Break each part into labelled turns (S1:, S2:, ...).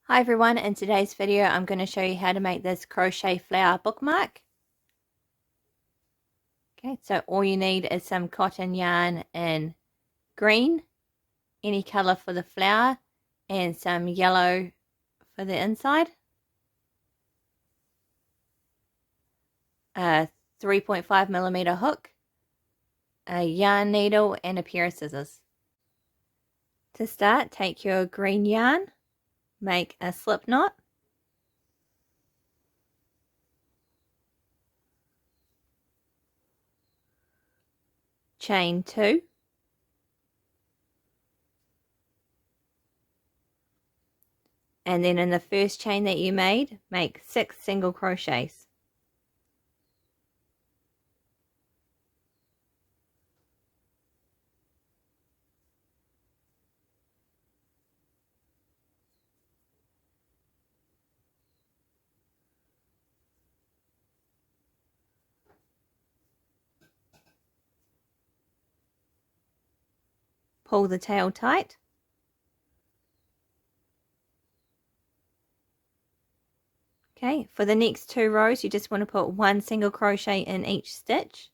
S1: Hi everyone, in today's video I'm going to show you how to make this crochet flower bookmark. Okay, so all you need is some cotton yarn in green, any color for the flower, and some yellow for the inside. A 3.5mm hook, a yarn needle, and a pair of scissors. To start, take your green yarn, make a slip knot. Chain 2. And then in the first chain that you made, make 6 single crochets. Pull the tail tight. Okay, for the next 2 rows you just want to put 1 single crochet in each stitch.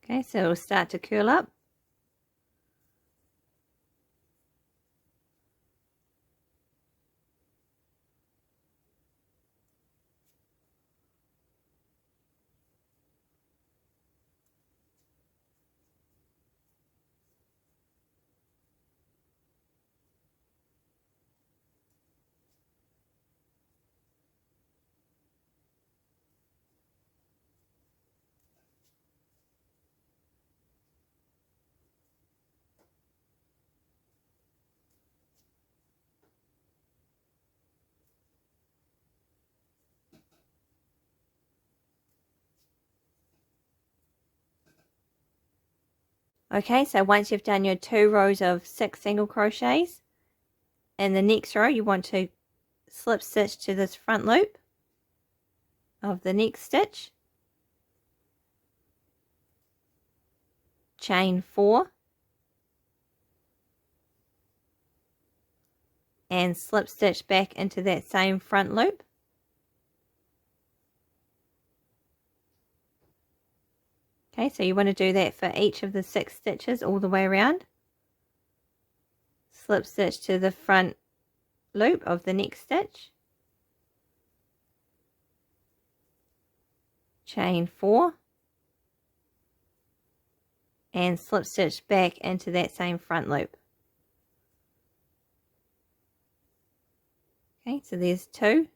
S1: Okay, so it'll start to curl up. Okay, so once you've done your 2 rows of 6 single crochets, in the next row you want to slip stitch to this front loop of the next stitch, chain 4, and slip stitch back into that same front loop. Okay, so you want to do that for each of the 6 stitches all the way around. Slip stitch to the front loop of the next stitch, chain 4, and slip stitch back into that same front loop. Okay, so there's 2.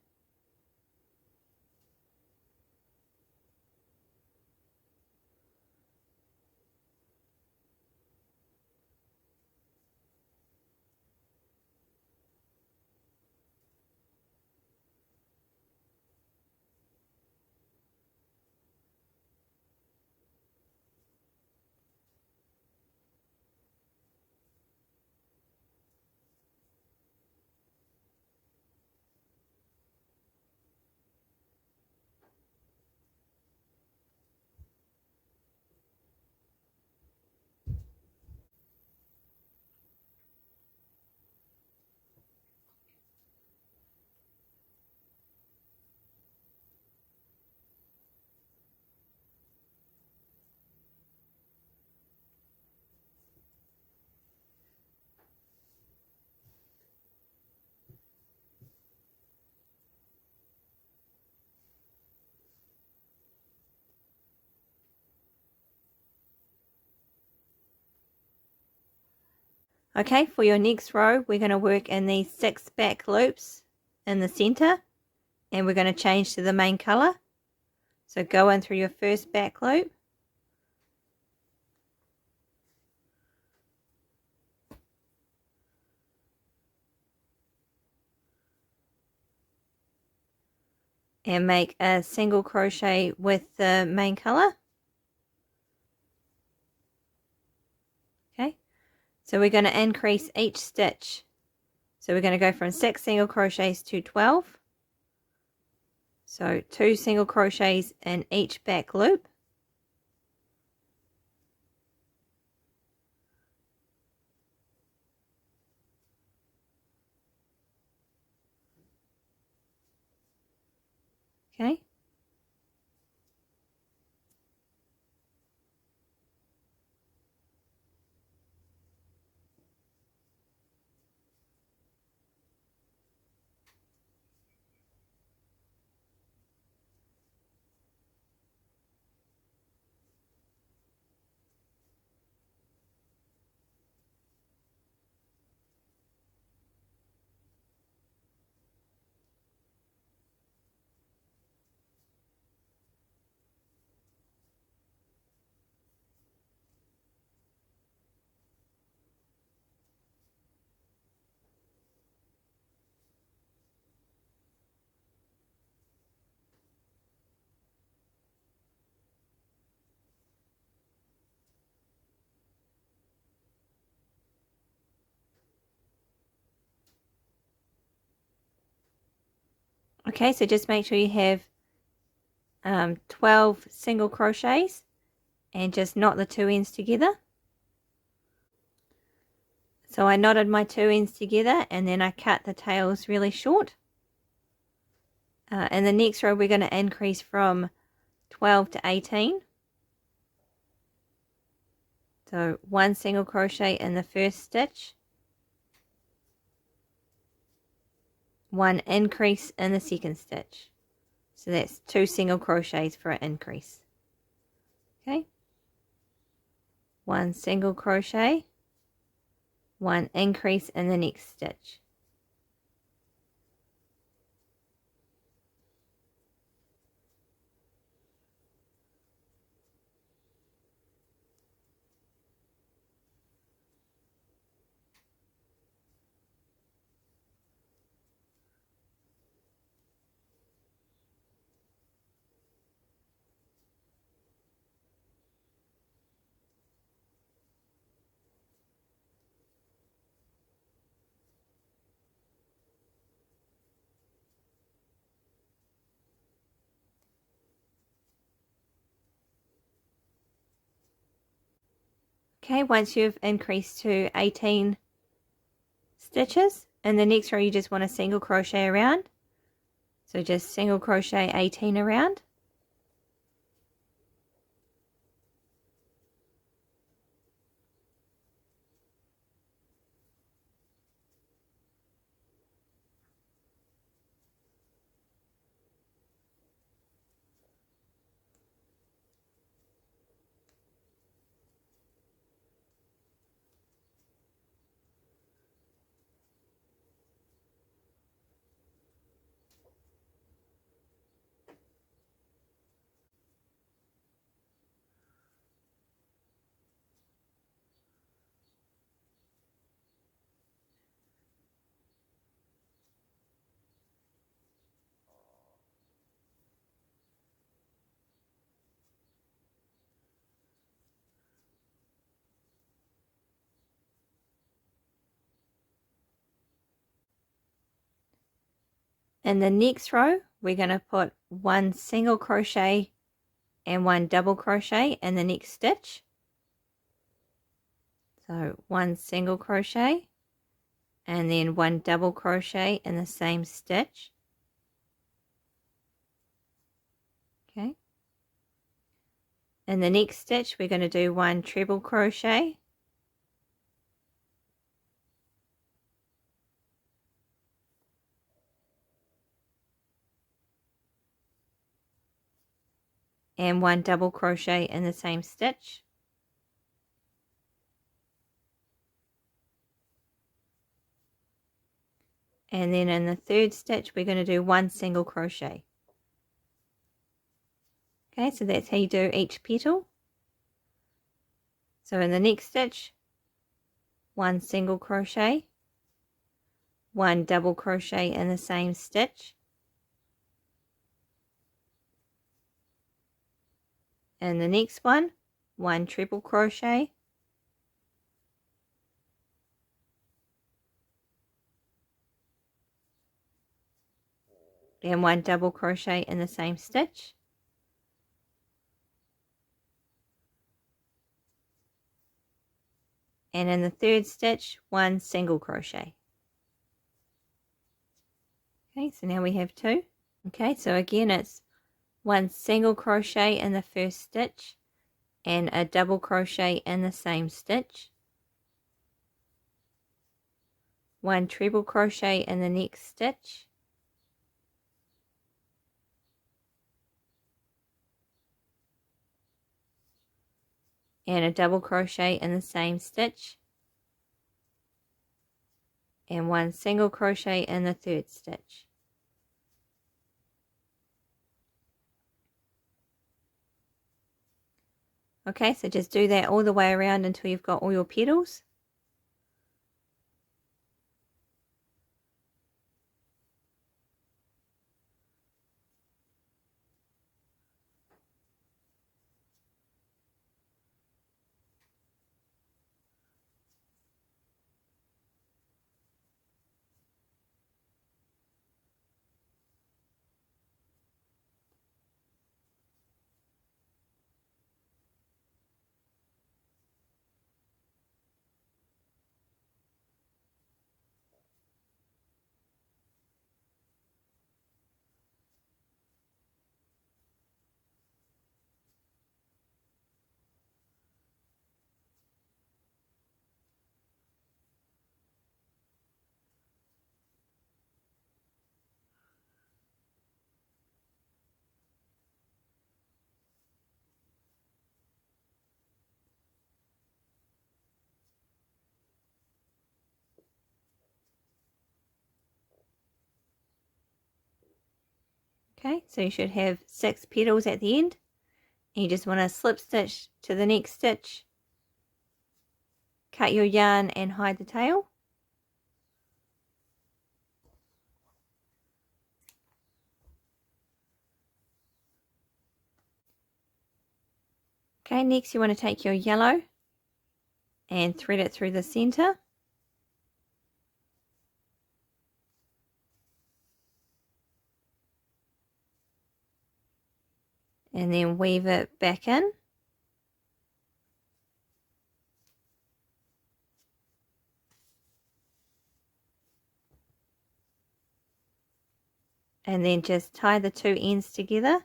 S1: Okay, for your next row, we're going to work in these 6 back loops in the center, and we're going to change to the main color. So go in through your first back loop, and make a single crochet with the main color. Okay, so we're going to increase each stitch. So we're going to go from 6 single crochets to 12. So 2 single crochets in each back loop. Okay. Okay, so just make sure you have 12 single crochets and just knot the 2 ends together. So I knotted my 2 ends together and then I cut the tails really short. In the next row we're going to increase from 12 to 18. So 1 single crochet in the first stitch, 1 increase in the second stitch. So that's 2 single crochets for an increase. Okay, 1 single crochet, 1 increase in the next stitch. Okay, once you've increased to 18 stitches, in the next row you just want a single crochet around. So just single crochet 18 around. In the next row, we're going to put 1 single crochet and 1 double crochet in the next stitch. So 1 single crochet and then 1 double crochet in the same stitch. Okay. In the next stitch, we're going to do 1 treble crochet, and 1 double crochet in the same stitch. And then in the third stitch we're going to do 1 single crochet. Okay, so that's how you do each petal. So in the next stitch, 1 single crochet, 1 double crochet in the same stitch, and the next one, 1 triple crochet, and 1 double crochet in the same stitch, and in the third stitch 1 single crochet. Okay, so now we have 2. Okay, so again it's 1 single crochet in the first stitch and a double crochet in the same stitch, 1 treble crochet in the next stitch, and a double crochet in the same stitch, and 1 single crochet in the third stitch. Okay, so just do that all the way around until you've got all your petals. Okay, so you should have 6 petals at the end. And you just want to slip stitch to the next stitch, cut your yarn and hide the tail. Okay, next you want to take your yellow and thread it through the center. And then weave it back in. And then just tie the 2 ends together.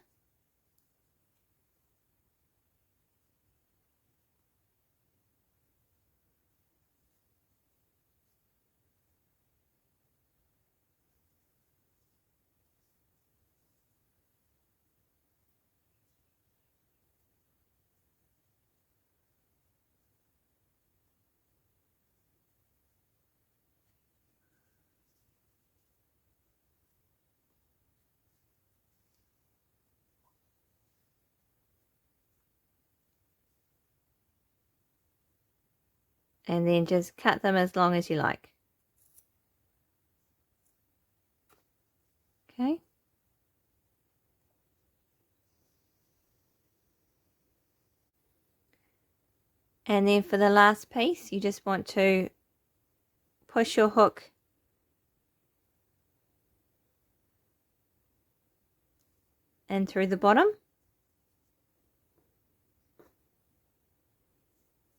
S1: And then just cut them as long as you like. Okay. And then for the last piece, you just want to push your hook in through the bottom.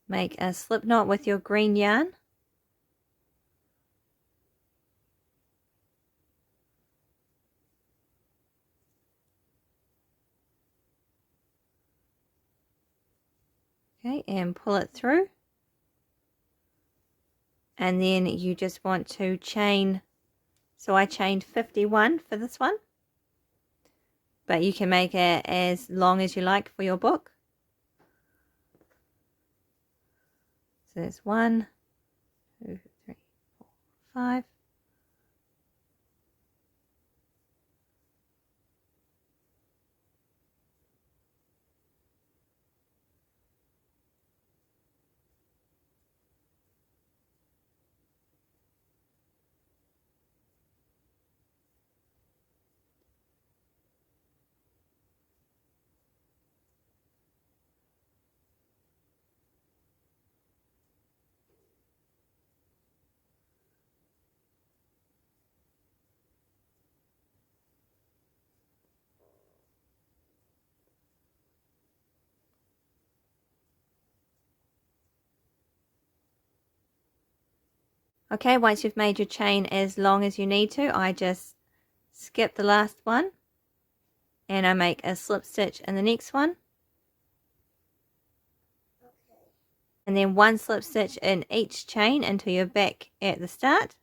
S1: Make a slip knot with your green yarn. Okay, and pull it through. And then you just want to chain, so I chained 51 for this one, but you can make it as long as you like for your book. So there's 1, 2, 3, 4, 5, Okay, once you've made your chain as long as you need to, I just skip the last one and I make a slip stitch in the next one. And then one slip stitch in each chain until you're back at the start.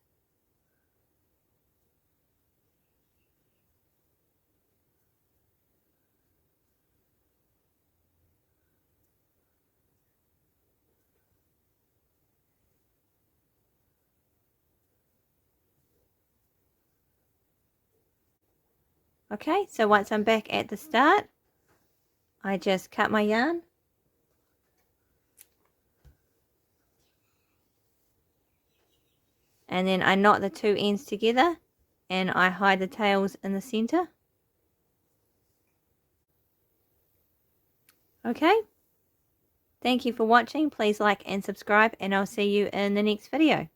S1: Okay, so once I'm back at the start, I just cut my yarn. And then I knot the two ends together and I hide the tails in the center. Okay, thank you for watching. Please like and subscribe and I'll see you in the next video.